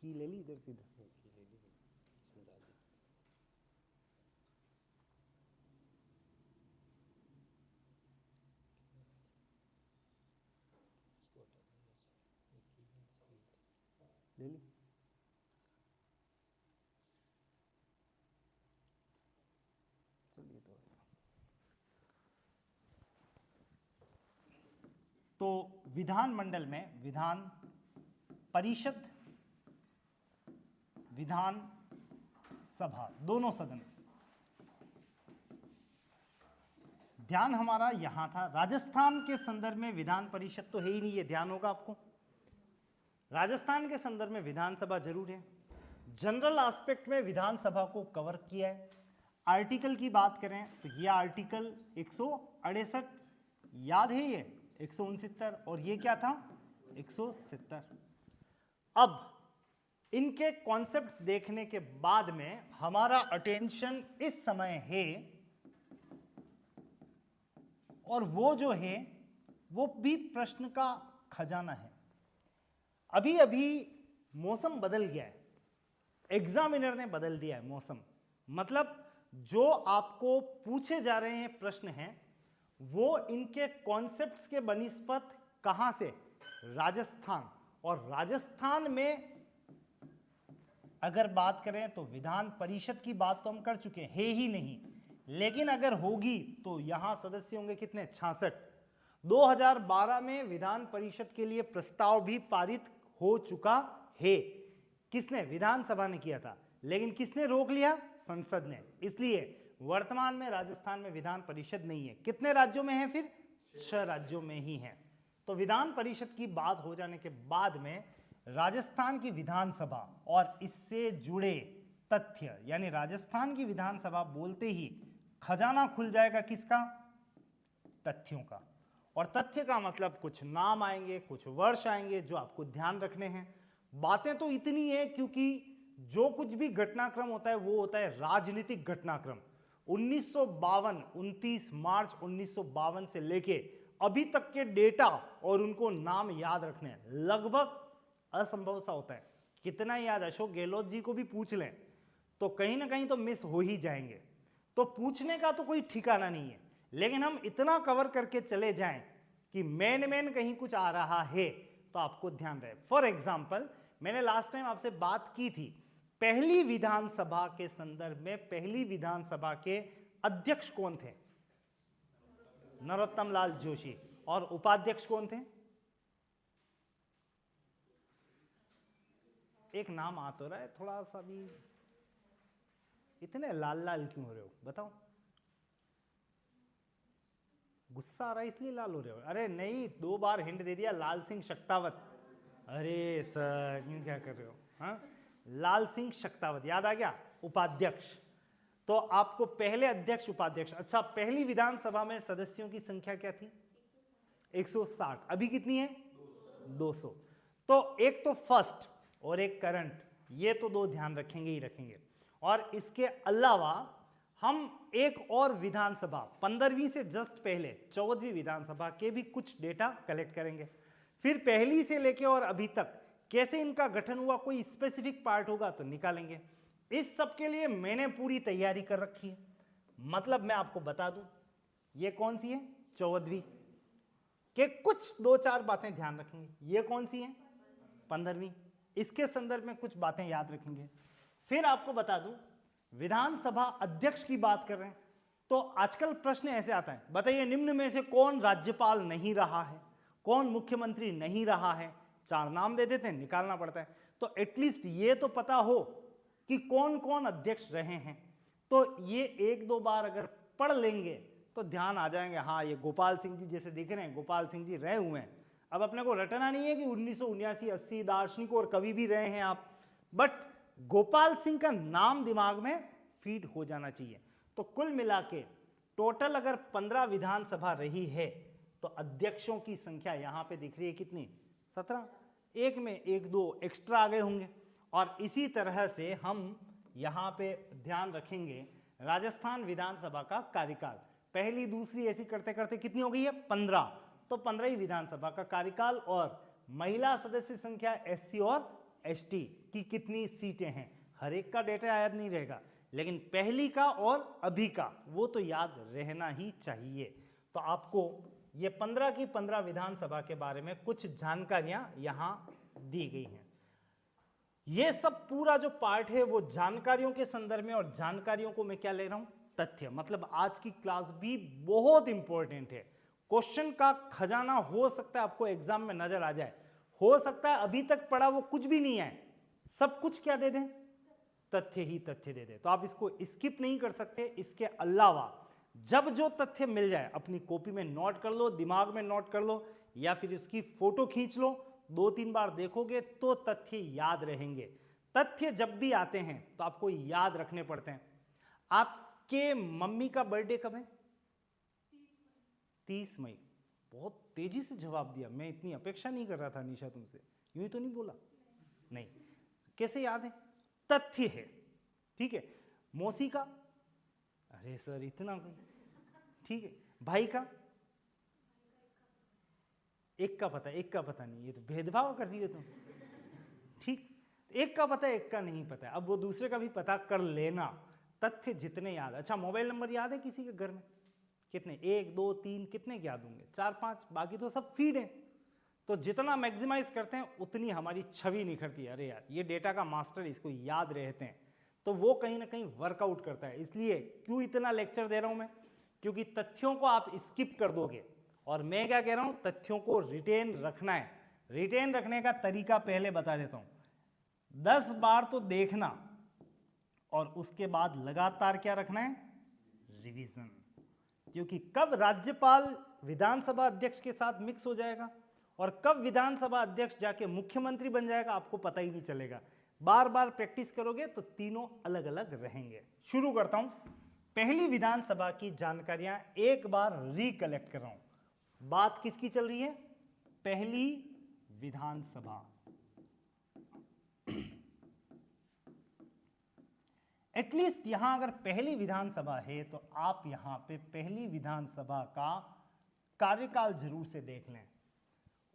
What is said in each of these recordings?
की ले ली इधर सीधा। ले ली। चलिए तो विधानमंडल में विधान परिषद, विधान सभा, दोनों सदन, ध्यान हमारा यहां था। राजस्थान के संदर्भ में विधान परिषद तो है ही नहीं, ये ध्यान होगा आपको। राजस्थान के संदर्भ में विधानसभा जरूर है। जनरल एस्पेक्ट में विधानसभा को कवर किया है। आर्टिकल की बात करें तो ये आर्टिकल 168 याद है, ये 169 और ये क्या था 170। अब इनके कॉन्सेप्ट्स देखने के बाद में हमारा अटेंशन इस समय है, और वो जो है वो भी प्रश्न का खजाना है। अभी अभी मौसम बदल गया है, एग्जामिनर ने बदल दिया है मौसम। मतलब जो आपको पूछे जा रहे हैं प्रश्न हैं वो इनके कॉन्सेप्ट्स के बनिस्पत कहां से, राजस्थान। और राजस्थान में अगर बात करें तो विधान परिषद की बात तो हम कर चुके हैं, है ही नहीं, लेकिन अगर होगी तो यहां सदस्य होंगे कितने, 66। 2012 में विधान परिषद के लिए प्रस्ताव भी पारित हो चुका है। किसने, विधानसभा ने किया था, लेकिन किसने रोक लिया, संसद ने। इसलिए वर्तमान में राजस्थान में विधान परिषद नहीं है। कितने राज्यों में है फिर, 6 राज्यों में ही है। तो विधान परिषद की बात हो जाने के बाद में राजस्थान की विधानसभा और इससे जुड़े तथ्य, यानी राजस्थान की विधानसभा बोलते ही खजाना खुल जाएगा किसका, तथ्यों का। और तथ्य का मतलब कुछ नाम आएंगे, कुछ वर्ष आएंगे जो आपको ध्यान रखने हैं। बातें तो इतनी है क्योंकि जो कुछ भी घटनाक्रम होता है वो होता है राजनीतिक घटनाक्रम। 1952 29 मार्च 1952 से लेके अभी तक के डेटा और उनको नाम याद रखने लगभग असंभव सा होता है। कितना याद, अशोक गहलोत जी को भी पूछ लें तो कहीं ना कहीं तो मिस हो ही जाएंगे। तो पूछने का तो कोई ठिकाना नहीं है, लेकिन हम इतना कवर करके चले जाएं कि मेन कहीं कुछ आ रहा है तो आपको ध्यान रहे। फॉर एग्जाम्पल, मैंने लास्ट टाइम आपसे बात की थी पहली विधानसभा के संदर्भ में, पहली विधानसभा के अध्यक्ष कौन थे, नरोत्तम लाल जोशी। और उपाध्यक्ष कौन थे, एक नाम आ तो रहा है थोड़ा सा भी, इतने लाल लाल क्यों हो रहे हो बताओ, गुस्सा आ रहा है इसलिए लाल हो रहे हो। अरे नहीं, 2 बार हिंट दे दिया, लाल सिंह शक्तावत। अरे सर यूं क्या कर रहे हो, हाँ, लाल सिंह शक्तावत याद आ गया, उपाध्यक्ष। तो आपको पहले अध्यक्ष उपाध्यक्ष। अच्छा, पहली विधानसभा में सदस्यों की संख्या क्या थी, 160। अभी कितनी है, 200। तो एक तो फर्स्ट और एक करंट, ये तो 2 ध्यान रखेंगे ही रखेंगे। और इसके अलावा हम एक और विधानसभा 15वीं से जस्ट पहले 14वीं विधानसभा के भी कुछ डेटा कलेक्ट करेंगे। फिर पहली से लेके और अभी तक कैसे इनका गठन हुआ, कोई स्पेसिफिक पार्ट होगा तो निकालेंगे। इस सब के लिए मैंने पूरी तैयारी कर रखी है। मतलब मैं आपको बता दूं ये कौन सी है, 14वीं के कुछ 2-4 बातें ध्यान रखेंगे। ये कौन सी है, 15वीं, इसके संदर्भ में कुछ बातें याद रखेंगे। फिर आपको बता दूं विधानसभा अध्यक्ष की बात कर रहे हैं तो आजकल प्रश्न ऐसे आता है, बताइए निम्न में से कौन राज्यपाल नहीं रहा है, कौन मुख्यमंत्री नहीं रहा है। 4 नाम दे देते हैं, निकालना पड़ता है। तो एटलीस्ट ये तो पता हो कि कौन कौन अध्यक्ष रहे हैं। तो ये 1-2 बार अगर पढ़ लेंगे तो ध्यान आ जाएंगे, हाँ ये गोपाल सिंह जी जैसे दिख रहे हैं, गोपाल सिंह जी रहे हुए हैं। अब अपने को रटना नहीं है कि 1979-80 दार्शनिक और कवि भी रहे हैं आप, बट गोपाल सिंह का नाम दिमाग में फीड हो जाना चाहिए। तो कुल मिला के टोटल अगर 15 विधानसभा रही है तो अध्यक्षों की संख्या यहां पे दिख रही है कितनी, 17। एक में 1-2 एक्स्ट्रा आ गए होंगे। और इसी तरह से हम यहां पे ध्यान रखेंगे राजस्थान विधानसभा का कार्यकाल, पहली दूसरी ऐसी करते करते कितनी हो गई है, 15। तो 15 ही विधानसभा का कार्यकाल। और महिला सदस्य संख्या SC और एसटी की कितनी सीटें हैं, हर एक का डेटा याद नहीं रहेगा, लेकिन पहली का और अभी का वो तो याद रहना ही चाहिए। तो आपको ये 15 की 15 विधानसभा के बारे में कुछ जानकारियां यहां दी गई हैं। ये सब पूरा जो पार्ट है वो जानकारियों के संदर्भ में, और जानकारियों को मैं क्या ले रहा हूं, तथ्य। मतलब आज की क्लास भी बहुत इंपॉर्टेंट है। क्वेश्चन का खजाना हो सकता है आपको एग्जाम में नजर आ जाए, हो सकता है अभी तक पढ़ा वो कुछ भी नहीं है, सब कुछ क्या दे दें, तथ्य ही तथ्य दे दे। तो आप इसको स्किप नहीं कर सकते। इसके अलावा जब जो तथ्य मिल जाए अपनी कॉपी में नोट कर लो, दिमाग में नोट कर लो, या फिर इसकी फोटो खींच लो, 2-3 बार देखोगे तो तथ्य याद रहेंगे। तथ्य जब भी आते हैं तो आपको याद रखने पड़ते हैं। आपके मम्मी का बर्थडे कब है? 30 मई। बहुत तेजी से जवाब दिया, मैं इतनी अपेक्षा नहीं कर रहा था निशा तुमसे, यूं ही तो नहीं बोला। नहीं, कैसे याद है? तथ्य है, ठीक है। मौसी का, अरे सर इतना, ठीक है। भाई का, एक का पता, एक का पता नहीं, ये तो भेदभाव कर रही हो तुम, ठीक। एक का पता है, एक का नहीं पता है, अब वो दूसरे का भी पता कर लेना। तथ्य जितने याद। अच्छा, मोबाइल नंबर याद है किसी के घर में? कितने? 1 2 3, कितने याद होंगे? 4 5, बाकी तो सब फीड है। तो जितना मैक्सिमाइज करते हैं उतनी हमारी छवि निखरती है। अरे यार ये डेटा का मास्टर, इसको याद रहते हैं, तो वो कहीं ना कहीं वर्कआउट करता है। इसलिए क्यों इतना लेक्चर दे रहा हूं मैं, क्योंकि तथ्यों को आप स्किप कर दोगे। और मैं क्या कह रहा हूं, तथ्यों को रिटेन रखना है। रिटेन रखने का तरीका पहले बता देता हूं। 10 बार तो देखना, और उसके बाद लगातार क्या रखना है, रिवीजन। क्योंकि कब राज्यपाल विधानसभा अध्यक्ष के साथ मिक्स हो जाएगा और कब विधानसभा अध्यक्ष जाके मुख्यमंत्री बन जाएगा आपको पता ही नहीं चलेगा। बार बार प्रैक्टिस करोगे तो तीनों अलग अलग रहेंगे। शुरू करता हूं। पहली विधानसभा की जानकारियां एक बार रिकलेक्ट कर रहा हूं। बात किसकी चल रही है? पहली विधानसभा। एटलीस्ट यहां अगर पहली विधानसभा है तो आप यहां पे पहली विधानसभा का कार्यकाल जरूर से देख लें।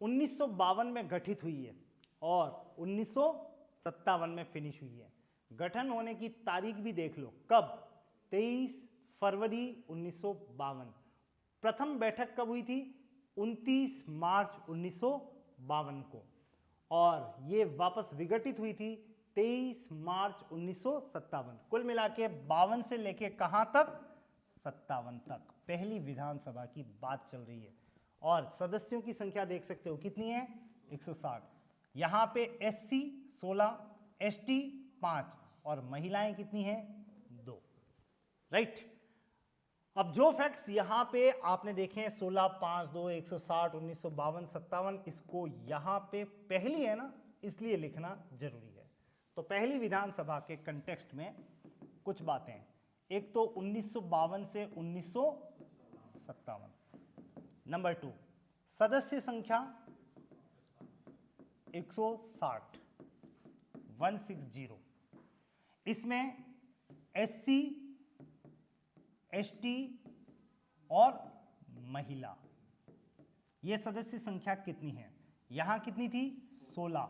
1952 में गठित हुई है और 1957 में फिनिश हुई है। गठन होने की तारीख भी देख लो, कब? 23 फरवरी 1952। प्रथम बैठक कब हुई थी? 29 मार्च 1952 को। और ये वापस विघटित हुई थी 23 मार्च 1957। कुल मिला के 52 से लेके कहां तक? 57 तक पहली विधानसभा की बात चल रही है। और सदस्यों की संख्या देख सकते हो कितनी है? 160। यहां पे एससी 16, एसटी 5 और महिलाएं कितनी हैं? 2। राइट। अब जो फैक्ट्स यहां पे आपने देखे हैं 16, 5, 2, 160, 1952, 57, इसको यहां पे पहली है ना, इसलिए लिखना जरूरी है। तो पहली विधानसभा के कंटेक्स्ट में कुछ बातें हैं। एक तो 1952 से 1957। नंबर 2, सदस्य संख्या 160, 160। इसमें एससी, एसटी और महिला, यह सदस्य संख्या कितनी है? यहां कितनी थी? 16,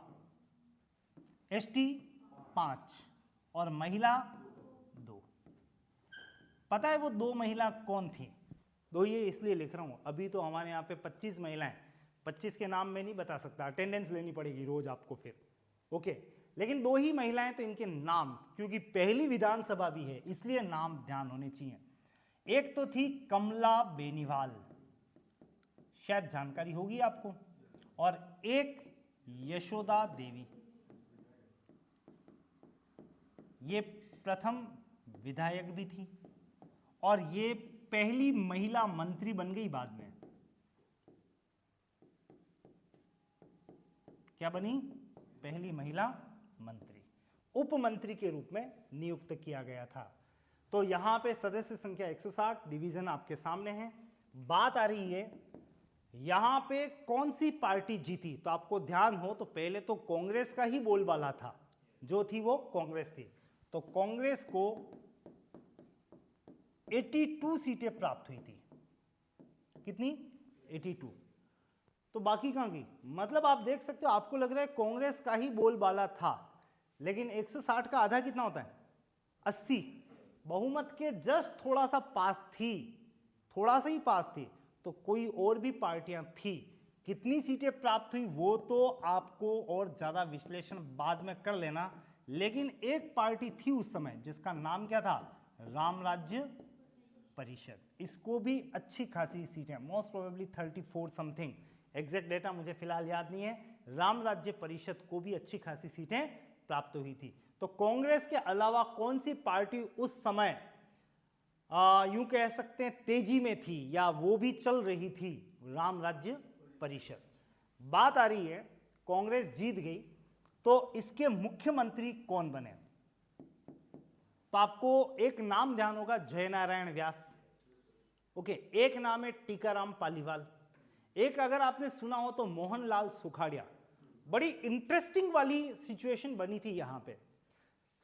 एसटी 5 और महिला 2। पता है वो 2 महिला कौन थी? 2 ये इसलिए लिख रहा हूं, अभी तो हमारे यहाँ पे 25 महिलाएं, 25 के नाम मैं नहीं बता सकता, अटेंडेंस लेनी पड़ेगी रोज आपको फिर, ओके। लेकिन 2 ही महिलाएं, तो इनके नाम, क्योंकि पहली विधानसभा भी है इसलिए नाम ध्यान होने चाहिए। एक तो थी कमला बेनीवाल, शायद जानकारी होगी आपको, और एक यशोदा देवी, ये प्रथम विधायक भी थी और ये पहली महिला मंत्री बन गई बाद में। क्या बनी? पहली महिला मंत्री, उप मंत्री के रूप में नियुक्त किया गया था। तो यहां पे सदस्य संख्या 160, डिवीजन आपके सामने है। बात आ रही है यहां पे कौन सी पार्टी जीती, तो आपको ध्यान हो तो पहले तो कांग्रेस का ही बोलबाला था, जो थी वो कांग्रेस थी। तो कांग्रेस को 82 सीटें प्राप्त हुई थी। कितनी? 82। तो बाकी कहाँ गई? मतलब आप देख सकते हो, आपको लग रहा है कांग्रेस का ही बोलबाला था, लेकिन 160 का आधा कितना होता है? 80। बहुमत के जस्ट थोड़ा सा पास थी, थोड़ा सा ही पास थी। तो कोई और भी पार्टियां थी, कितनी सीटें प्राप्त हुई वो तो आपको और ज्यादा विश्लेषण बाद में कर लेना। लेकिन एक पार्टी थी उस समय जिसका नाम क्या था? राम राज्य परिषद। इसको भी अच्छी खासी सीटें, most probably 34 something, exact data मुझे फिलहाल याद नहीं है। राम राज्य परिषद को भी अच्छी खासी सीटें प्राप्त हुई थी। तो कांग्रेस के अलावा कौन सी पार्टी उस समय यूं कह सकते हैं तेजी में थी या वो भी चल रही थी? राम राज्य परिषद। बात आ रही है कांग्रेस जीत गई तो इसके मुख्यमंत्री कौन बने? तो आपको एक नाम ध्यान होगा, जयनारायण व्यास। ओके, एक नाम है टीकाराम पालीवाल, एक अगर आपने सुना हो तो मोहनलाल सुखाड़िया। बड़ी इंटरेस्टिंग वाली सिचुएशन बनी थी यहां पे,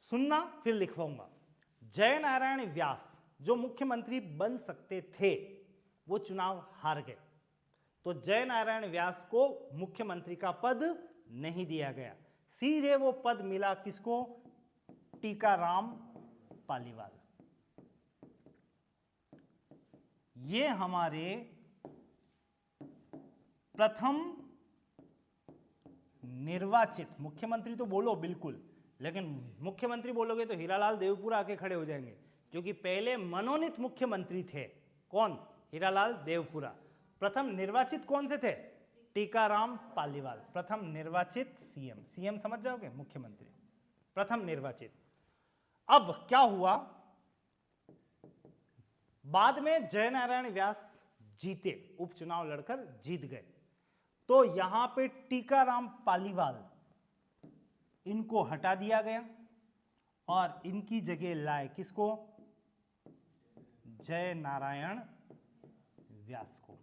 सुनना फिर लिखवाऊंगा। जयनारायण व्यास जो मुख्यमंत्री बन सकते थे वो चुनाव हार गए, तो जयनारायण व्यास को मुख्यमंत्री का पद नहीं दिया गया, सीधे वो पद मिला किसको? टीकाराम पालीवाल। ये हमारे प्रथम निर्वाचित मुख्यमंत्री, तो बोलो बिल्कुल, लेकिन मुख्यमंत्री बोलोगे तो हीरालाल देवपुरा आके खड़े हो जाएंगे, क्योंकि पहले मनोनीत मुख्यमंत्री थे कौन? हीरालाल देवपुरा। प्रथम निर्वाचित कौन से थे? टीकाराम पालीवाल। प्रथम निर्वाचित सीएम, सीएम समझ जाओगे, मुख्यमंत्री प्रथम निर्वाचित। अब क्या हुआ, बाद में जयनारायण व्यास जीते, उपचुनाव लड़कर जीत गए, तो यहां पे टीकाराम पालीवाल इनको हटा दिया गया और इनकी जगह लाए किसको? जयनारायण व्यास को।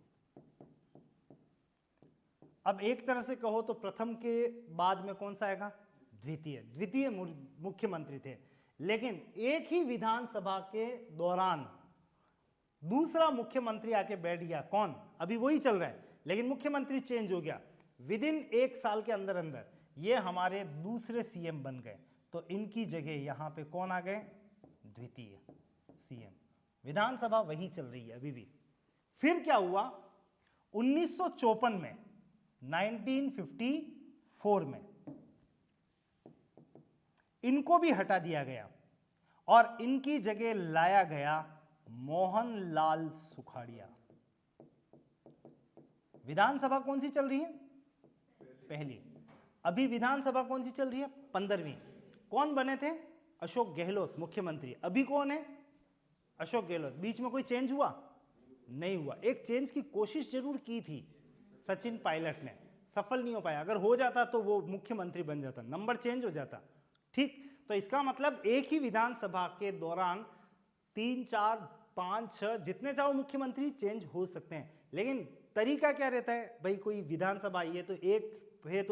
अब एक तरह से कहो तो प्रथम के बाद में कौन सा आएगा? द्वितीय। द्वितीय मुख्यमंत्री थे, लेकिन एक ही विधानसभा के दौरान दूसरा मुख्यमंत्री आके बैठ गया। कौन? अभी वही चल रहा है, लेकिन मुख्यमंत्री चेंज हो गया। विद इन 1 साल के अंदर अंदर ये हमारे दूसरे सीएम बन गए, तो इनकी जगह यहां पे कौन आ गए? द्वितीय सीएम। विधानसभा वही चल रही है अभी भी। फिर क्या हुआ? 1954 में, 1954 में इनको भी हटा दिया गया और इनकी जगह लाया गया मोहनलाल सुखाड़िया। विधानसभा कौन सी चल रही है? पहली। अभी विधानसभा कौन सी चल रही है? 15वीं। कौन बने थे? अशोक गहलोत मुख्यमंत्री। अभी कौन है? अशोक गहलोत। बीच में कोई चेंज हुआ? नहीं हुआ। एक चेंज की कोशिश जरूर की थी सचिन पायलट ने, सफल नहीं हो पाया। अगर हो जाता तो वो मुख्यमंत्री बन जाता, नंबर चेंज हो जाता। ठीक, तो इसका मतलब एक ही विधानसभा के दौरान 3, 4, 5, 6 जितने चाहो मुख्यमंत्री चेंज हो सकते हैं, लेकिन तरीका क्या रहता है भाई? कोई विधानसभा आई है तो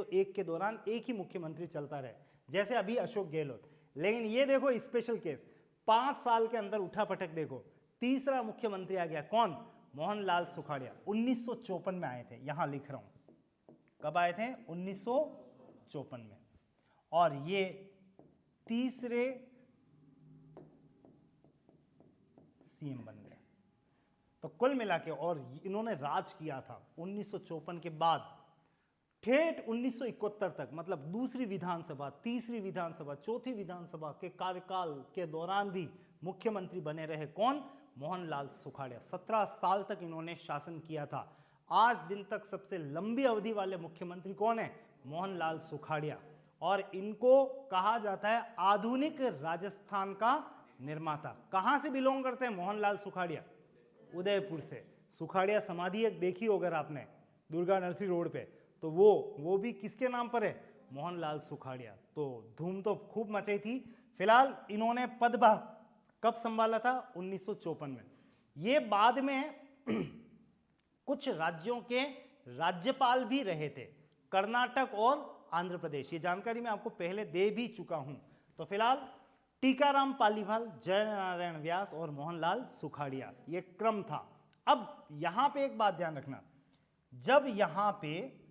एक के दौरान एक ही मुख्यमंत्री चलता रहे, जैसे अभी अशोक गहलोत। लेकिन ये देखो स्पेशल केस, 5 साल के अंदर उठापटक देखो, तीसरा मुख्यमंत्री आ गया। कौन? मोहनलाल सुखाड़िया। 1954 में आए थे, यहां लिख रहा हूं कब आए थे? 1954 में। और ये तीसरे सीएम बन गए। तो कुल मिला के, और इन्होंने राज किया था 1954 के बाद ठेठ 1971 तक, मतलब दूसरी विधानसभा, तीसरी विधानसभा, चौथी विधानसभा के कार्यकाल के दौरान भी मुख्यमंत्री बने रहे। कौन? मोहनलाल सुखाड़िया। 17 साल तक इन्होंने शासन किया था। आज दिन तक सबसे लंबी अवधि वाले मुख्यमंत्री कौन है? मोहनलाल सुखाड़िया। और इनको कहा जाता है आधुनिक राजस्थान का निर्माता। कहां से बिलोंग करते हैं मोहनलाल सुखाड़िया? उदयपुर से। सुखाड़िया समाधि एक देखी हो अगर आपने दुर्गा नरसिंह रोड पे, तो वो भी किसके नाम पर है? मोहनलाल सुखाड़िया। तो धूम तो खूब मचाई थी। फिलहाल इन्होंने पदभार कब संभाला था? 1954 में। ये बाद में कुछ राज्यों के राज्यपाल भी रहे थे, कर्नाटक और आंध्र प्रदेश। ये जानकारी मैं आपको पहले दे भी चुका हूं। तो फिलहाल टीकाराम पालीवाल, जयनारायण व्यास और मोहनलाल सुखाड़िया, ये क्रम था। अब यहां पे एक बात ध्यान रखना, जब यहां पे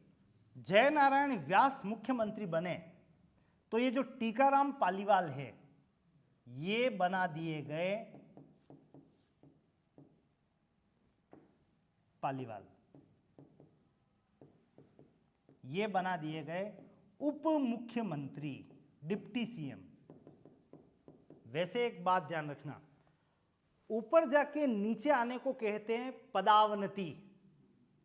जयनारायण व्यास मुख्यमंत्री बने तो ये जो टीकाराम पालीवाल है ये बना दिए गए पालीवाल, ये बना दिए गए उप मुख्यमंत्री, डिप्टी सीएम। वैसे एक बात ध्यान रखना, ऊपर जाके नीचे आने को कहते हैं पदावनति।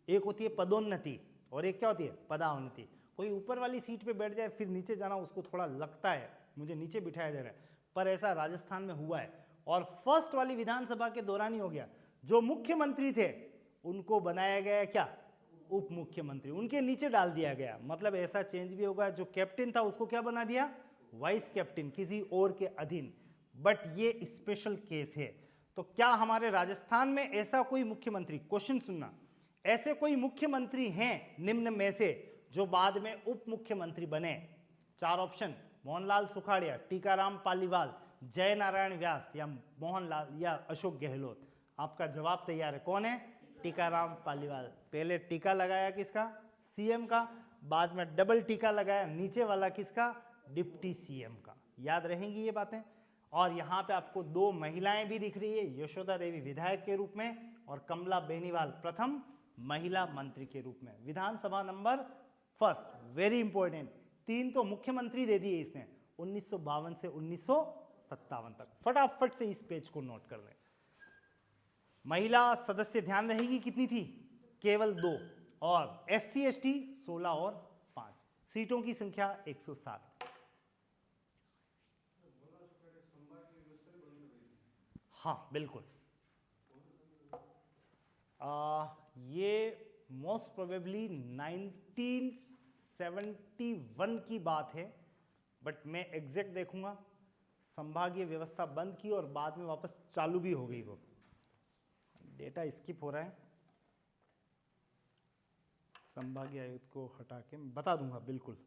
एक होती है पदोन्नति और एक क्या होती है पदावनति। कोई ऊपर वाली सीट पे बैठ जाए फिर नीचे जाना उसको थोड़ा लगता है मुझे नीचे बिठाया जा रहा है, पर ऐसा राजस्थान में हुआ है और फर्स्ट वाली विधानसभा के दौरान ही हो गया। जो मुख्यमंत्री थे उनको बनाया गया क्या उप मुख्यमंत्री, उनके नीचे डाल दिया गया। मतलब ऐसा चेंज भी होगा, जो कैप्टन था उसको क्या बना दिया वाइस कैप्टन, किसी और के अधीन। बट ये स्पेशल केस है। तो क्या हमारे राजस्थान में ऐसा कोई मुख्यमंत्री, क्वेश्चन सुनना, ऐसे कोई मुख्यमंत्री हैं निम्न में से जो बाद में उप मुख्यमंत्री बने? चार ऑप्शन, मोहनलाल सुखाड़िया, टीकाराम पालीवाल, जयनारायण व्यास या मोहनलाल या अशोक गहलोत। आपका जवाब तैयार है, कौन है? टीकाराम पालीवाल। पहले टीका लगाया किसका? सीएम का, बाद में डबल टीका लगाया नीचे वाला किसका? डिप्टी सीएम का। याद रहेंगी ये बातें। और यहाँ पे आपको दो महिलाएं भी दिख रही है, यशोदा देवी विधायक के रूप में और कमला बेनीवाल प्रथम महिला मंत्री के रूप में। विधानसभा नंबर फर्स्ट, वेरी इंपॉर्टेंट। तीन तो मुख्यमंत्री दे दिए इसने 1952 से 1957 तक। फटाफट से इस पेज को नोट कर लें। महिला सदस्य ध्यान रहेगी कितनी थी? केवल 2। और SC ST 16 और 5। सीटों की संख्या 107। हाँ बिल्कुल। ये मोस्ट प्रोबेबली 1971 की बात है, बट मैं एग्जैक्ट देखूंगा। संभागीय व्यवस्था बंद की और बाद में वापस चालू भी हो गई। वो डेटा स्किप हो रहा है, संभागीय आयुक्त को हटा के मैं बता दूंगा बिल्कुल।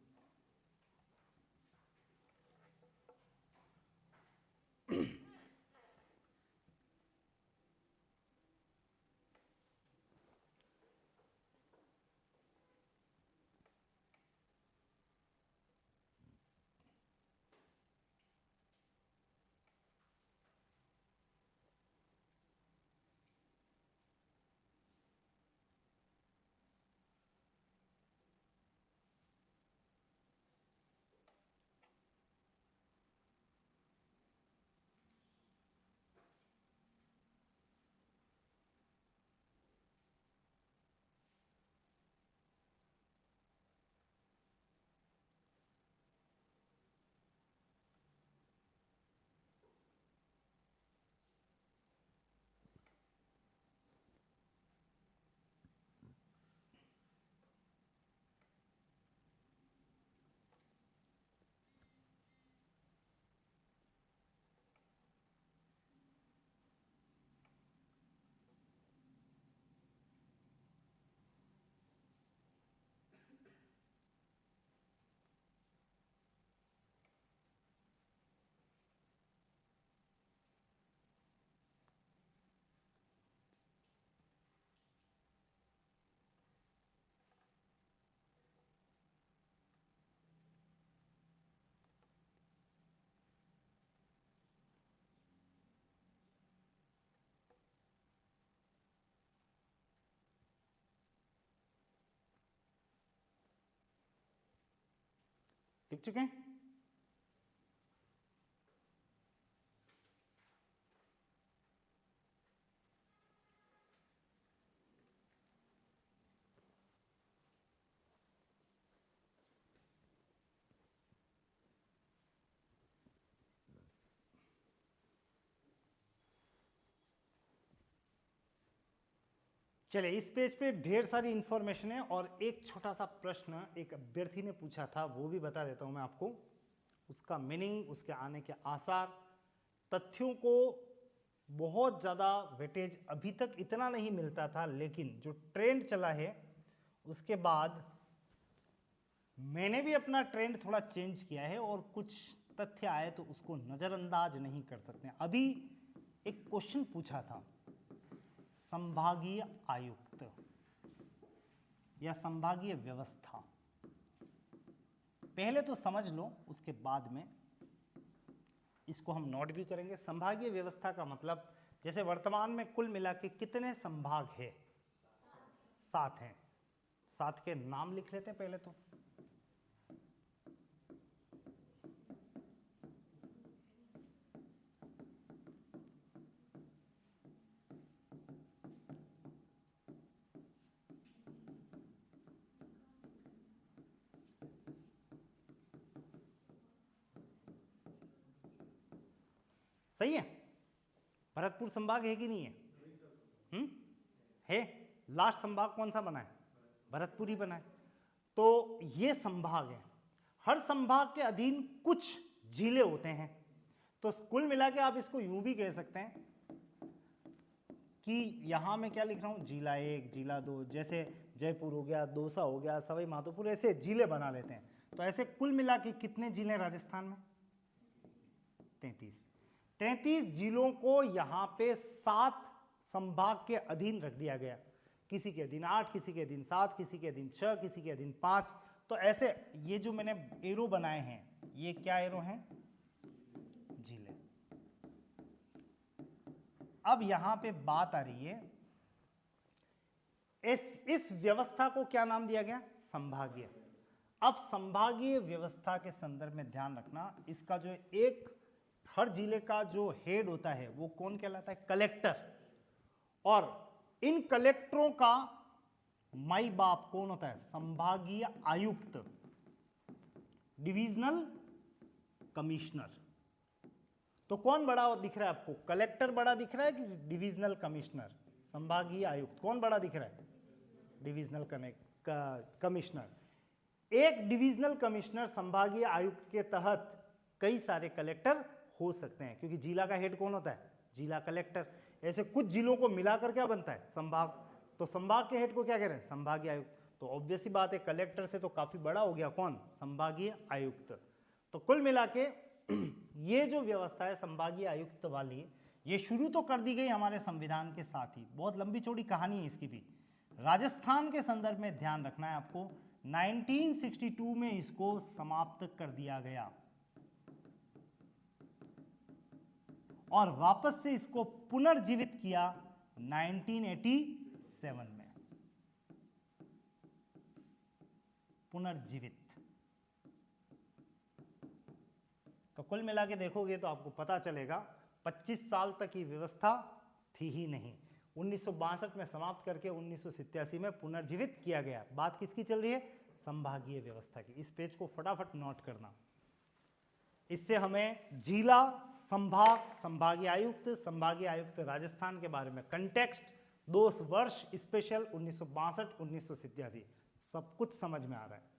लिख चुके हैं? चलिए, इस पेज पे ढेर सारी इंफॉर्मेशन है और एक छोटा सा प्रश्न एक अभ्यर्थी ने पूछा था, वो भी बता देता हूं मैं आपको। उसका मीनिंग, उसके आने के आसार, तथ्यों को बहुत ज़्यादा वेटेज अभी तक इतना नहीं मिलता था, लेकिन जो ट्रेंड चला है उसके बाद मैंने भी अपना ट्रेंड थोड़ा चेंज किया है और कुछ तथ्य आए तो उसको नज़रअंदाज नहीं कर सकते। अभी एक क्वेश्चन पूछा था, संभागीय आयुक्त, या संभागीय व्यवस्था। पहले तो समझ लो, उसके बाद में इसको हम नोट भी करेंगे। संभागीय व्यवस्था का मतलब, जैसे वर्तमान में कुल मिला के कितने संभाग है? 7 हैं। 7 के नाम लिख लेते हैं पहले तो। सही है? भरतपुर संभाग है कि नहीं है? है। लास्ट संभाग कौन सा बना है? भरतपुर ही बना है। तो ये संभाग है। हर संभाग के अधीन कुछ जिले होते हैं। तो कुल मिला के आप इसको यूं भी कह सकते हैं कि यहां मैं क्या लिख रहा हूं, जिला 1, जिला 2, जैसे जयपुर हो गया, दौसा हो गया, सवाई माधोपुर, ऐसे जिले बना लेते हैं। तो ऐसे कुल मिला के कितने जिले राजस्थान में? 33। 33 जिलों को यहां पे 7 संभाग के अधीन रख दिया गया। किसी के अधीन 8, किसी के अधीन 7, किसी के अधीन 6, किसी के अधीन 5। तो ऐसे ये जो मैंने एरो बनाए हैं, ये क्या एरो हैं? जिले। अब यहां पे बात आ रही है, इस व्यवस्था को क्या नाम दिया गया? संभागीय। अब संभागीय व्यवस्था के संदर्भ में ध्यान रखना, इसका जो एक हर जिले का जो हेड होता है वो कौन कहलाता है? कलेक्टर। और इन कलेक्टरों का माई बाप कौन होता है? संभागीय आयुक्त, डिविजनल कमिश्नर। तो कौन बड़ा दिख रहा है आपको? कलेक्टर बड़ा दिख रहा है कि डिविजनल कमिश्नर? संभागीय आयुक्त कौन बड़ा दिख रहा है? Divisional commissioner. एक डिविजनल कमिश्नर संभागीय आयुक्त के तहत कई सारे कलेक्टर हो सकते हैं, क्योंकि जिला का हेड कौन होता है? जिला कलेक्टर। ऐसे कुछ जिलों को मिलाकर क्या बनता है? संभाग। तो संभाग के हेड को क्या कह रहे हैं? संभागीय आयुक्त। तो ऑब्वियस सी बात है, कलेक्टर से तो काफी बड़ा हो गया कौन? संभागीय आयुक्त। तो कुल मिला के ये जो व्यवस्था है संभागीय आयुक्त वाली, ये शुरू तो कर दी गई हमारे संविधान के साथ ही। बहुत लंबी चौड़ी कहानी है इसकी भी। राजस्थान के संदर्भ में ध्यान रखना है आपको, 1962 में इसको समाप्त कर दिया गया और वापस से इसको पुनर्जीवित किया 1987 में। पुनर्जीवित। तो कुल मिला के देखोगे तो आपको पता चलेगा 25 साल तक की व्यवस्था थी ही नहीं। 1962 में समाप्त करके 1987 में पुनर्जीवित किया गया। बात किसकी चल रही है? संभागीय व्यवस्था की। इस पेज को फटाफट नोट करना। इससे हमें जिला, संभाग, संभागीय आयुक्त राजस्थान के बारे में कंटेक्स्ट, 2 वर्ष स्पेशल 1962 1987 सब कुछ समझ में आ रहा है।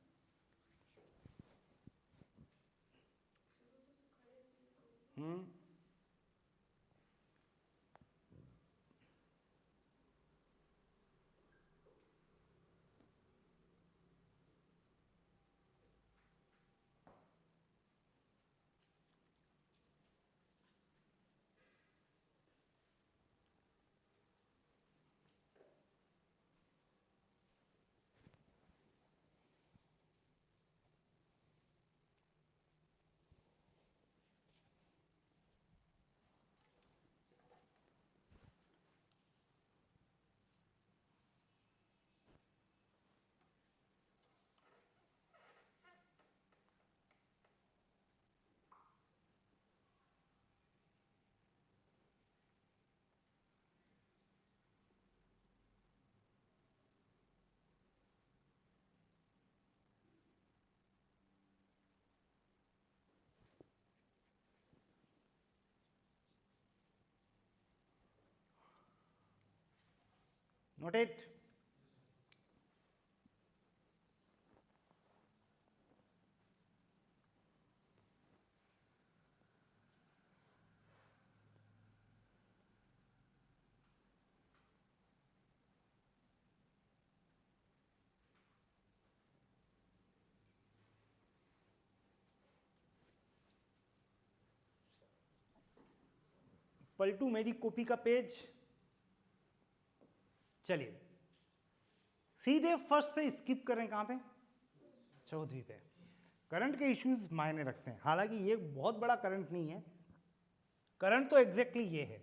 Note it. पलटू मेरी कॉपी का पेज। चलिए, सीधे फर्स्ट से स्किप करें कहां पे, 14वीं पे। करंट के इश्यूज मायने रखते हैं, हालांकि ये बहुत बड़ा करंट नहीं है। करंट तो एग्जैक्टली ये है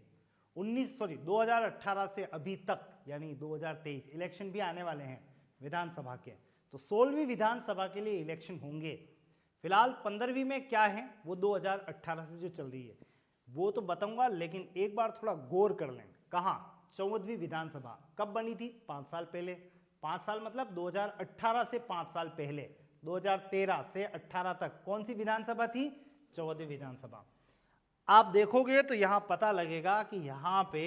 2018 से अभी तक, यानी 2023 इलेक्शन भी आने वाले हैं विधानसभा के, तो 16वीं विधानसभा के लिए इलेक्शन होंगे। फिलहाल 15वीं में क्या है वो 2018 से जो चल रही है वो तो बताऊंगा, लेकिन एक बार थोड़ा गौर कर लें। कहाँ 14वीं विधानसभा कब बनी थी, 5 साल पहले। 5 साल मतलब 2018 से 5 साल पहले, 2013 से 18 तक कौन सी विधानसभा थी, 14वीं विधानसभा। आप देखोगे तो यहां पता लगेगा कि यहां पे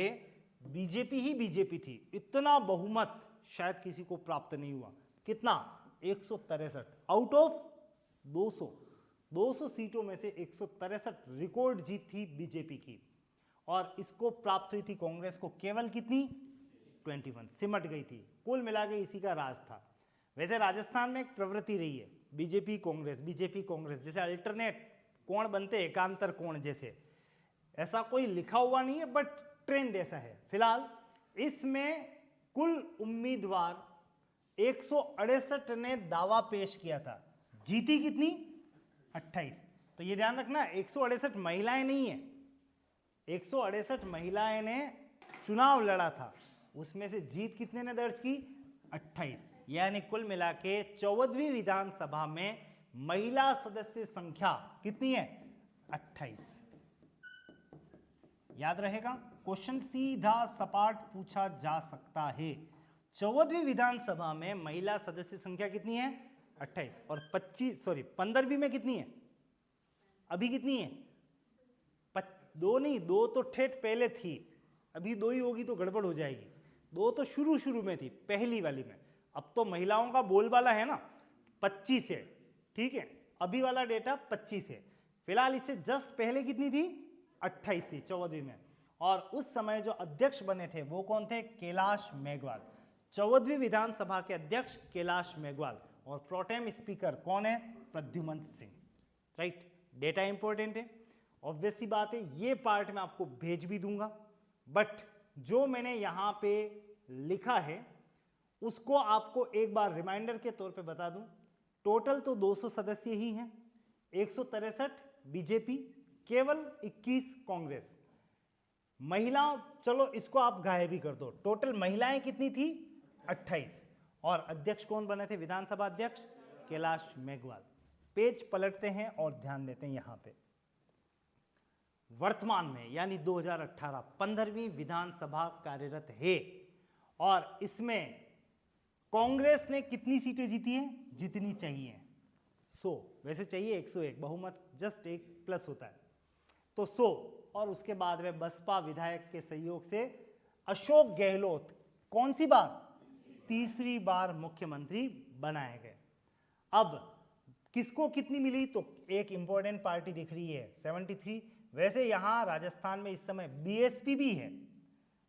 बीजेपी ही बीजेपी थी। इतना बहुमत शायद किसी को प्राप्त नहीं हुआ। कितना, 163 आउट ऑफ 200 सीटों में से 163 रिकॉर्ड जीत थी बीजेपी की, और इसको प्राप्त हुई थी कांग्रेस को केवल कितनी, 21, सिमट गई थी। कुल मिला के इसी का राज था। वैसे राजस्थान में एक प्रवृत्ति रही है बीजेपी कांग्रेस, जैसे अल्टरनेट कोण बनते एकांतर कोण जैसे, ऐसा कोई लिखा हुआ नहीं है बट ट्रेंड ऐसा है। फिलहाल इसमें कुल उम्मीदवार 168 ने दावा पेश किया था, जीती कितनी, 28। तो ये ध्यान रखना 168 महिलाएं नहीं है, 168 महिलाएं ने चुनाव लड़ा था, उसमें से जीत कितने ने दर्ज की, 28। यानी कुल मिला के 14वीं विधानसभा में महिला सदस्य संख्या कितनी है, 28। याद रहेगा, क्वेश्चन सीधा सपाट पूछा जा सकता है। 14वीं विधानसभा में महिला सदस्य संख्या कितनी है, 28, और 15वीं में कितनी है, अभी कितनी है, 2 नहीं, 2 तो ठेठ पहले थी, अभी 2 ही होगी तो गड़बड़ हो जाएगी। 2 तो शुरू में थी पहली वाली में, अब तो महिलाओं का बोलबाला है ना, 25 है, ठीक है, अभी वाला डेटा 25 है। फिलहाल इससे जस्ट पहले कितनी थी, 28 थी 14वीं में, और उस समय जो अध्यक्ष बने थे वो कौन थे, कैलाश मेघवाल। 14वीं विधानसभा के अध्यक्ष कैलाश मेघवाल, और प्रोटेम स्पीकर कौन है, Pradyuman Singh. Right, data important है, ऑब्वियस सी बात है, ये पार्ट मैं आपको भेज भी दूंगा, बट जो मैंने यहां पे लिखा है उसको आपको एक बार रिमाइंडर के तौर पे बता दूं। टोटल तो 200 सदस्य ही हैं, 163 बीजेपी, केवल 21 कांग्रेस। महिलाओं, चलो इसको आप गायब भी कर दो, टोटल महिलाएं कितनी थी, 28, और अध्यक्ष कौन बने थे, विधानसभा अध्यक्ष कैलाश मेघवाल। पेज पलटते हैं और ध्यान देते हैं यहां पे, वर्तमान में यानी 2018 15वीं विधानसभा कार्यरत है, और इसमें कांग्रेस ने कितनी सीटें जीती हैं, जितनी चाहिए 100, वैसे चाहिए 101, बहुमत जस्ट 1 प्लस होता है, तो 100, और उसके बाद में बसपा विधायक के सहयोग से अशोक गहलोत कौन सी बार, तीसरी बार मुख्यमंत्री बनाए गए। अब किसको कितनी मिली, तो एक इंपॉर्टेंट पार्टी दिख रही है 73। वैसे यहां राजस्थान में इस समय बीएसपी भी है,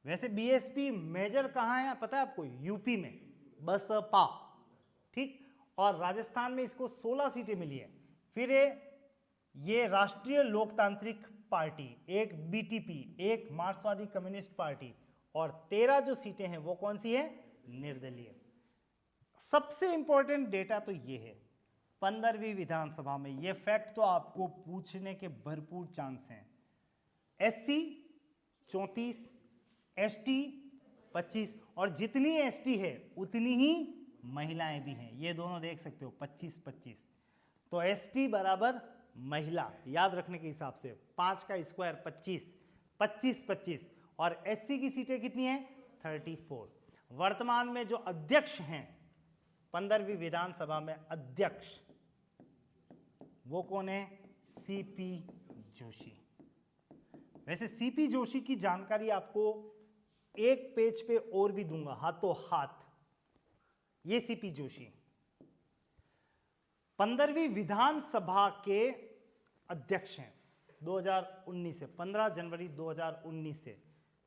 वैसे बीएसपी मेजर कहां है पता है आपको, यूपी में बसपा, ठीक, और राजस्थान में इसको 16 सीटें मिली है। फिर ये राष्ट्रीय लोकतांत्रिक पार्टी, एक बीटीपी, एक मार्क्सवादी कम्युनिस्ट पार्टी, और 13 जो सीटें हैं वो कौन सी है, निर्दलीय। सबसे इंपॉर्टेंट डेटा तो ये है, 15वीं विधानसभा में, ये फैक्ट तो आपको पूछने के भरपूर चांस हैं। एससी 34, एसटी 25, और जितनी एसटी है उतनी ही महिलाएं भी हैं, ये दोनों देख सकते हो 25-25, तो एसटी बराबर महिला, याद रखने के हिसाब से 5 का स्क्वायर 25, 25-25, और एससी की सीटें कितनी हैं, 34। वर्तमान में जो अध्यक्ष हैं 15वीं विधानसभा में, अध्यक्ष वो कौन है, सीपी जोशी। वैसे सीपी जोशी की जानकारी आपको एक पेज पे और भी दूंगा हाथों हाथ। ये सीपी जोशी 15वीं विधानसभा के अध्यक्ष हैं 2019 से, 15 जनवरी 2019 से,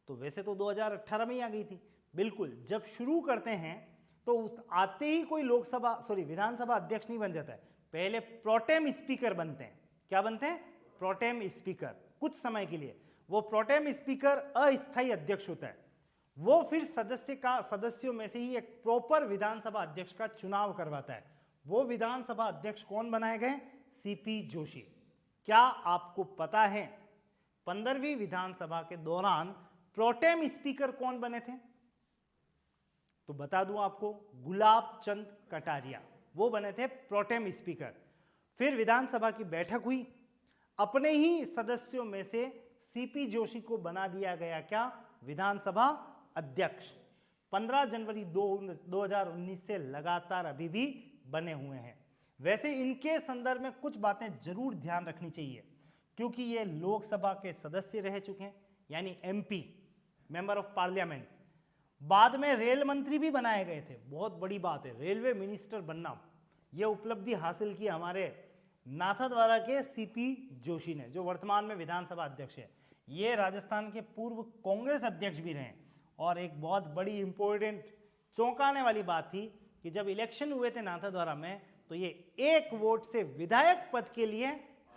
तो वैसे तो 2018 में ही आ गई थी। बिल्कुल, जब शुरू करते हैं तो आते ही कोई विधानसभा अध्यक्ष नहीं बन जाता है, पहले प्रोटेम स्पीकर बनते हैं। क्या बनते हैं, प्रोटेम स्पीकर, कुछ समय के लिए। वो प्रोटेम स्पीकर अस्थायी अध्यक्ष होता है, वो फिर सदस्यों में से ही एक प्रॉपर विधानसभा अध्यक्ष का चुनाव करवाता है। वो विधानसभा अध्यक्ष कौन बनाए गए? सीपी जोशी। क्या आपको पता है 15वीं विधानसभा के दौरान प्रोटेम स्पीकर कौन बने थे? तो बता दूं आपको, गुलाब चंद कटारिया, वो बने थे प्रोटेम स्पीकर। फिर विधानसभा की बैठक हुई, अपने ही सदस्यों में से सीपी जोशी को बना दिया गया क्या? विधानसभा अध्यक्ष। 15 जनवरी 2019 से लगातार अभी भी बने हुए हैं। वैसे इनके संदर्भ में कुछ बातें जरूर ध्यान रखनी चाहिए, क्योंकि ये लोकसभा के सदस्य रह चुके हैं, यानी एमपी, मेंबर ऑफ पार्लियामेंट। बाद में रेल मंत्री भी बनाए गए थे। बहुत बड़ी बात है, रेलवे मिनिस्टर बनना। यह उपलब्धि हासिल की हमारे नाथद्वारा के सीपी जोशी ने, जो वर्तमान में विधानसभा अध्यक्ष है। ये राजस्थान के पूर्व कांग्रेस अध्यक्ष भी रहे। और एक बहुत बड़ी इंपॉर्टेंट चौंकाने वाली बात थी कि जब इलेक्शन हुए थे नाथद्वारा में, तो ये 1 वोट से विधायक पद के लिए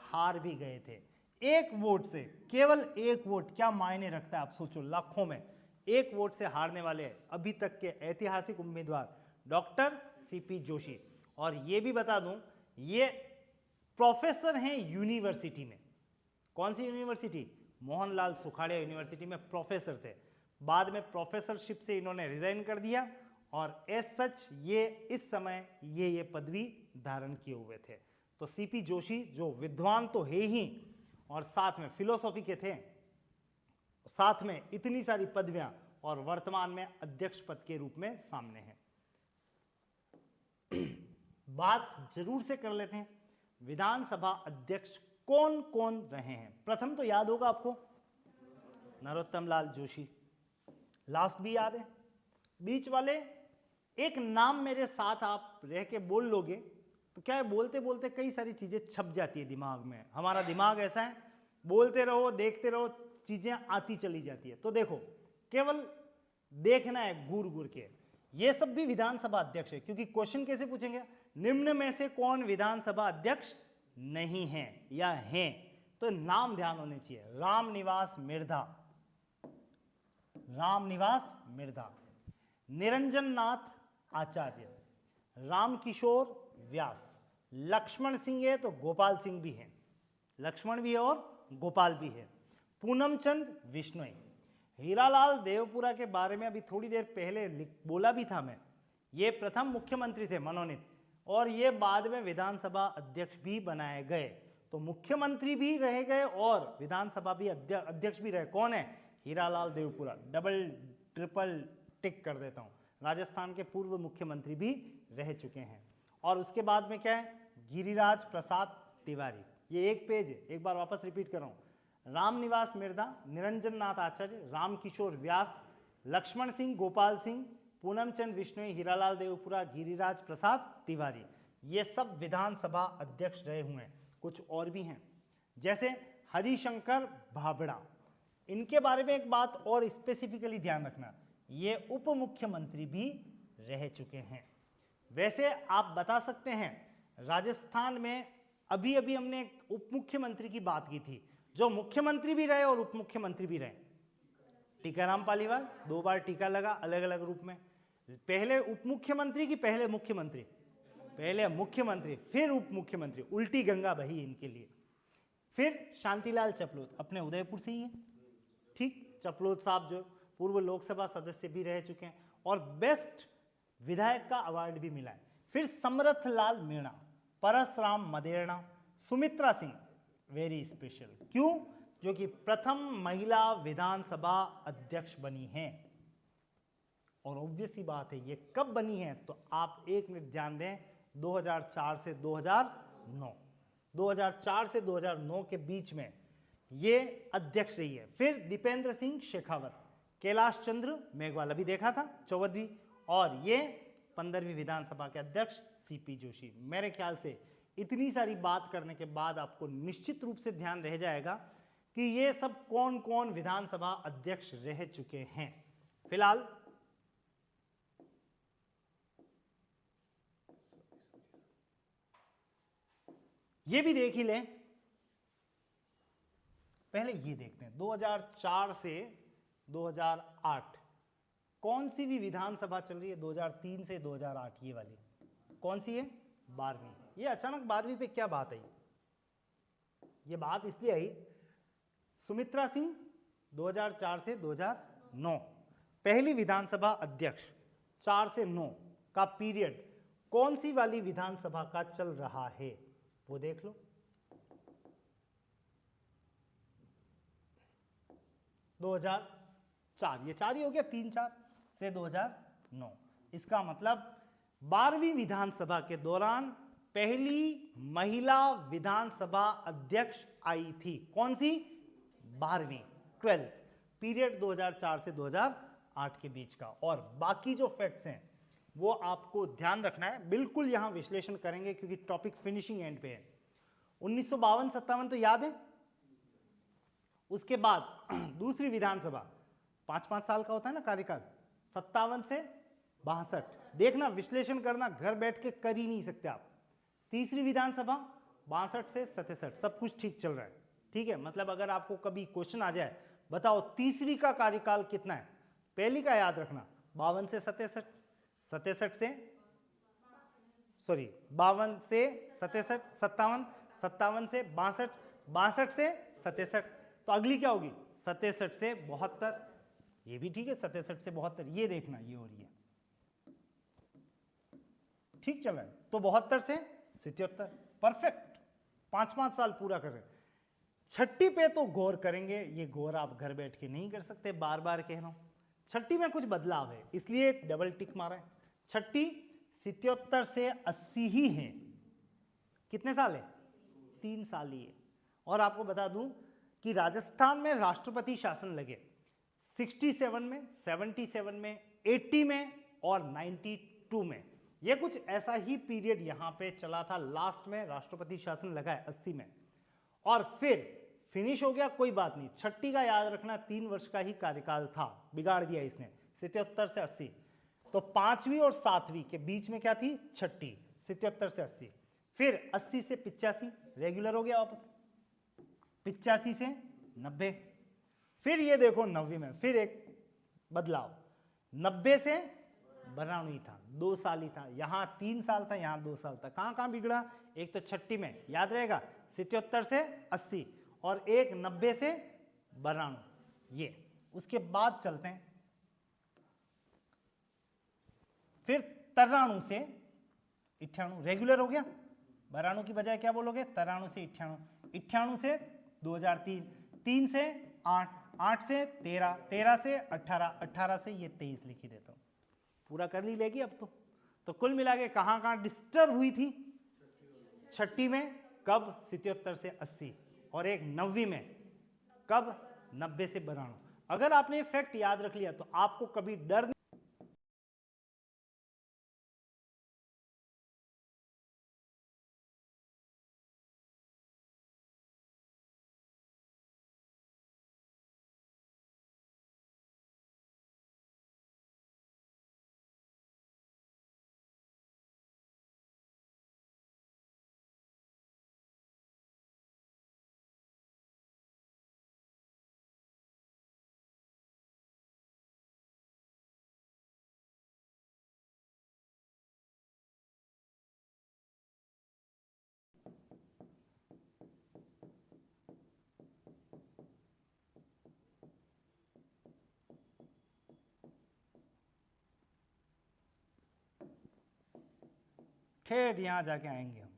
हार भी गए थे। 1 वोट से, केवल 1 वोट क्या मायने रखता है आप सोचो, लाखों में 1 वोट से हारने वाले अभी तक के ऐतिहासिक उम्मीदवार डॉक्टर सीपी जोशी। और ये भी बता दूं, ये प्रोफेसर हैं यूनिवर्सिटी में। कौन सी यूनिवर्सिटी? मोहनलाल सुखाड़िया यूनिवर्सिटी में प्रोफेसर थे। बाद में प्रोफेसरशिप से इन्होंने रिजाइन कर दिया और एज सच ये इस समय ये पदवी धारण किए हुए थे। तो सीपी जोशी जो विद्वान तो है ही, और साथ में फिलोसॉफी के थे, साथ में इतनी सारी पदवियां, और वर्तमान में अध्यक्ष पद के रूप में सामने हैं। बात जरूर से कर लेते हैं, विधानसभा अध्यक्ष कौन कौन रहे हैं। प्रथम तो याद होगा आपको, नरोत्तम लाल जोशी। लास्ट भी याद है। बीच वाले एक नाम मेरे साथ आप रह के बोल लोगे तो क्या है, बोलते बोलते कई सारी चीजें छप जाती है दिमाग में। हमारा दिमाग ऐसा है, बोलते रहो, देखते रहो, चीजें आती चली जाती है। तो देखो, केवल देखना है घूर घूर के। ये सब भी विधानसभा अध्यक्ष है, क्योंकि क्वेश्चन कैसे पूछेंगे, निम्न में से कौन विधानसभा अध्यक्ष नहीं है या हैं? तो नाम ध्यान होने चाहिए। रामनिवास मिर्धा, रामनिवास मिर्धा, निरंजन नाथ आचार्य, रामकिशोर व्यास, लक्ष्मण सिंह है तो गोपाल सिंह भी है, लक्ष्मण भी है और गोपाल भी है, पूनम चंद बिश्नोई। हीरालाल देवपुरा के बारे में अभी थोड़ी देर पहले बोला भी था मैं। ये प्रथम मुख्यमंत्री थे मनोनीत, और ये बाद में विधानसभा अध्यक्ष भी बनाए गए। तो मुख्यमंत्री भी रह गए और विधानसभा भी अध्यक्ष भी रहे। कौन है? हीरालाल देवपुरा। डबल ट्रिपल टिक कर देता हूं, राजस्थान के पूर्व मुख्यमंत्री भी रह चुके हैं। और उसके बाद में क्या है? गिरिराज प्रसाद तिवारी। ये एक पेज है, एक बार वापस रिपीट कर रहा हूं। रामनिवास मिर्धा, निरंजन नाथ आचार्य, रामकिशोर व्यास, लक्ष्मण सिंह, गोपाल सिंह, पूनम चंद बिश्नोई, हीरालाल देवपुरा, गिरिराज प्रसाद तिवारी, ये सब विधानसभा अध्यक्ष रहे हुए हैं। कुछ और भी हैं, जैसे हरिशंकर भाबड़ा। इनके बारे में एक बात और स्पेसिफिकली ध्यान रखना, ये उप मुख्यमंत्री भी रह चुके हैं। वैसे आप बता सकते हैं, राजस्थान में अभी अभी हमने एक उप मुख्यमंत्री की बात की थी, जो मुख्यमंत्री भी रहे और उप मुख्यमंत्री भी रहे। टीकाराम पालीवाल, 2 बार टीका लगा अलग अलग रूप में। पहले उप मुख्यमंत्री की पहले मुख्यमंत्री, पहले मुख्यमंत्री फिर उप मुख्यमंत्री, उल्टी गंगा बही इनके लिए। फिर शांतिलाल चपलोत, अपने उदयपुर से ही है, ठीक। चपलोत साहब जो पूर्व लोकसभा सदस्य भी रह चुके हैं और बेस्ट विधायक का अवार्ड भी मिला है। फिर समरथलाल मीणा, परसराम मदेरणा, सुमित्रा सिंह, वेरी स्पेशल। क्यों? क्योंकि प्रथम महिला विधानसभा अध्यक्ष बनी हैं। और ऑब्वियस ही बात है, ये कब बनी है? तो आप 1 मिनट ध्यान दें, 2004 से 2009, 2004 से 2009 के बीच में ये अध्यक्ष रही है। फिर दीपेंद्र सिंह शेखावत, कैलाश चंद्र मेघवाल अभी देखा था 14वीं, और ये 15वीं विधानसभा के अध्यक्ष सीपी जोशी। मेरे ख्याल से इतनी सारी बात करने के बाद आपको निश्चित रूप से ध्यान रह जाएगा कि ये सब कौन कौन विधानसभा अध्यक्ष रह चुके हैं। फिलहाल ये भी देख ही लें, पहले ये देखते हैं 2004 से 2008 कौन सी भी विधानसभा चल रही है 2003 से 2008, ये वाली कौन सी है? 12वीं। ये अचानक 12वीं पे क्या बात आई? ये बात इसलिए आई, सुमित्रा सिंह 2004 से 2009 पहली विधानसभा अध्यक्ष, 4 से 9 का पीरियड कौन सी वाली विधानसभा का चल रहा है वो देख लो। 2004, ये 4 ही हो गया, 3-4 से 2009। इसका मतलब 12वीं विधानसभा के दौरान पहली महिला विधानसभा अध्यक्ष आई थी। कौन सी? 12वीं, 12th पीरियड 2004 से 2008 के बीच का। और बाकी जो फैक्ट्स हैं वो आपको ध्यान रखना है, बिल्कुल यहां विश्लेषण करेंगे क्योंकि टॉपिक फिनिशिंग एंड पे है। 1952-57 तो याद है। उसके बाद दूसरी विधानसभा 5-5 साल का होता है ना कार्यकाल, 57 से 62। देखना, विश्लेषण करना, घर बैठ के कर ही नहीं सकते आप। तीसरी विधानसभा 62 से 67, सब कुछ ठीक चल रहा है, ठीक है। मतलब अगर आपको कभी क्वेश्चन आ जाए, बताओ तीसरी का कार्यकाल कितना है, पहली का याद रखना 52 से 67, 67 से सॉरी 52 से 67, 57, 57 से 62, 62 से 67, तो अगली क्या होगी? 67 से 72, ये भी ठीक है, 67 से 72, ये देखना, ये हो रही है, ठीक चल रहा है। तो 72 से 77, परफेक्ट, 5-5 साल पूरा कर रहे हैं। छठी पे तो गौर करेंगे, ये गौर आप घर बैठ के नहीं कर सकते, बार बार कह रहा हूं। छठी में कुछ बदलाव है इसलिए डबल टिक मारा है। छठी 77 से 80 ही है। कितने साल है? 3 साल ही है। और आपको बता दूं कि राजस्थान में राष्ट्रपति शासन लगे 67 में, 77 में, 80 में और 92 में। यह कुछ ऐसा ही पीरियड यहां पे चला था, लास्ट में राष्ट्रपति शासन लगा है 80 में, और फिर फिनिश हो गया। कोई बात नहीं, छठी का याद रखना 3 वर्ष का ही कार्यकाल था, बिगाड़ दिया इसने, 77 से 80। तो 5वीं और 7वीं के बीच में क्या थी? छठी, 77 से 80। फिर 80 से 85 रेगुलर हो गया वापस, 85 से 90। फिर ये देखो 90 में फिर एक बदलाव, 90 से 92 था, 2 साल ही था, यहां 3 साल था, यहां 2 साल था। कहां कहां बिगड़ा? एक तो छठी में याद रहेगा 77 से 80, और एक 90 से 92, ये। उसके बाद चलते हैं फिर 93 से 98 रेगुलर हो गया। 92 की बजाय क्या बोलोगे? 93 से 98, 98 से 2003, 3 से 8, 8 से 13, 13 से 18, 18 से ये 23 लिख ही देता हूं, पूरा कर ली लेगी अब तो कुल मिला के कहां कहां डिस्टर्ब हुई थी? छठी में कब? 77 से 80, और एक 90 में कब? 90 से 92। अगर आपने ये फैक्ट याद रख लिया तो आपको कभी डर नहीं। ठेठ यहां जाके आएंगे हम।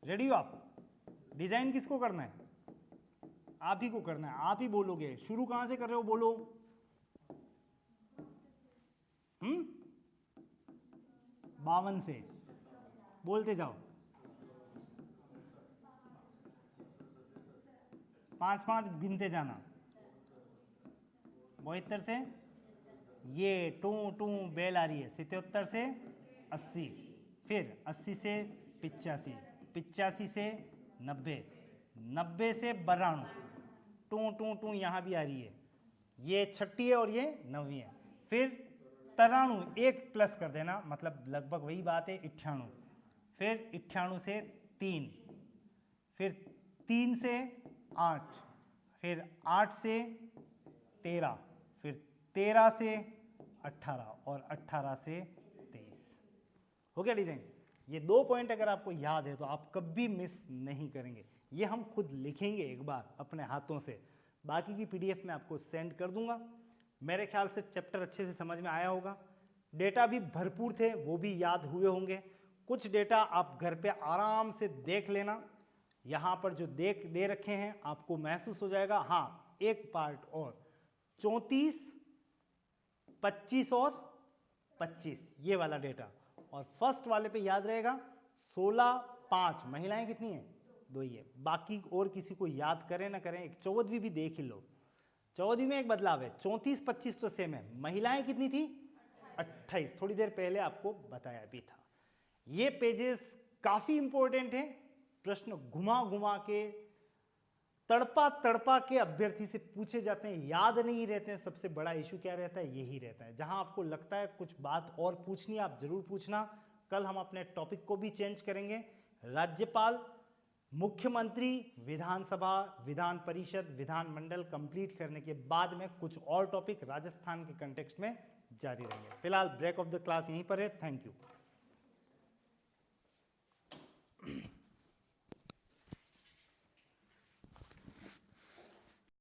रेडी हो आप? डिजाइन किसको करना है? आप ही को करना है, आप ही बोलोगे। शुरू कहां से कर रहे हो? बोलो। 52 से बोलते जाओ, 5-5 गिनते जाना। 72 से ये टू टू बेल आ रही है, 77 से 80, फिर 80 से 85, 85 से 90, 90 से 92, टू टू टू यहाँ भी आ रही है, ये छठी है और ये 9वीं है। फिर 93, एक प्लस कर देना, मतलब लगभग वही बात है, 98, फिर 98 से 3, फिर 3 से 8, फिर 8 से 13, फिर 13 से 18 और 18 से 23। हो गया डिजाइन। ये 2 पॉइंट अगर आपको याद है तो आप कभी मिस नहीं करेंगे। ये हम खुद लिखेंगे एक बार अपने हाथों से, बाकी की पीडीएफ में आपको सेंड कर दूंगा। मेरे ख्याल से चैप्टर अच्छे से समझ में आया होगा। डेटा भी भरपूर थे, वो भी याद हुए होंगे। कुछ डेटा आप घर पे आराम से देख लेना, यहाँ पर जो दे रखे हैं आपको महसूस हो जाएगा। हाँ, एक पार्ट और 34, 25 और 25 ये वाला डेटा, और फर्स्ट वाले पे याद रहेगा 16, 5। महिलाएं कितनी हैं? 2 ही है। बाकी और किसी को याद करें ना करें, एक 14वीं भी देख ही लो। 14वीं में एक बदलाव है, 34, 25 तो सेम है। महिलाएं कितनी थी? 28। थोड़ी देर पहले आपको बताया भी था। ये पेजेस काफी इंपॉर्टेंट है। प्रश्न घुमा घुमा के, तड़पा तड़पा के अभ्यर्थी से पूछे जाते हैं, याद नहीं रहते हैं। सबसे बड़ा इशू क्या रहता है? यही रहता है। जहां आपको लगता है कुछ बात और पूछनी है, आप जरूर पूछना। कल हम अपने टॉपिक को भी चेंज करेंगे। राज्यपाल, मुख्यमंत्री, विधानसभा, विधान परिषद, विधानमंडल कंप्लीट करने के बाद में कुछ और टॉपिक राजस्थान के कंटेक्स्ट में जारी रहेंगे। फिलहाल ब्रेक ऑफ द क्लास यहीं पर है। Thank you.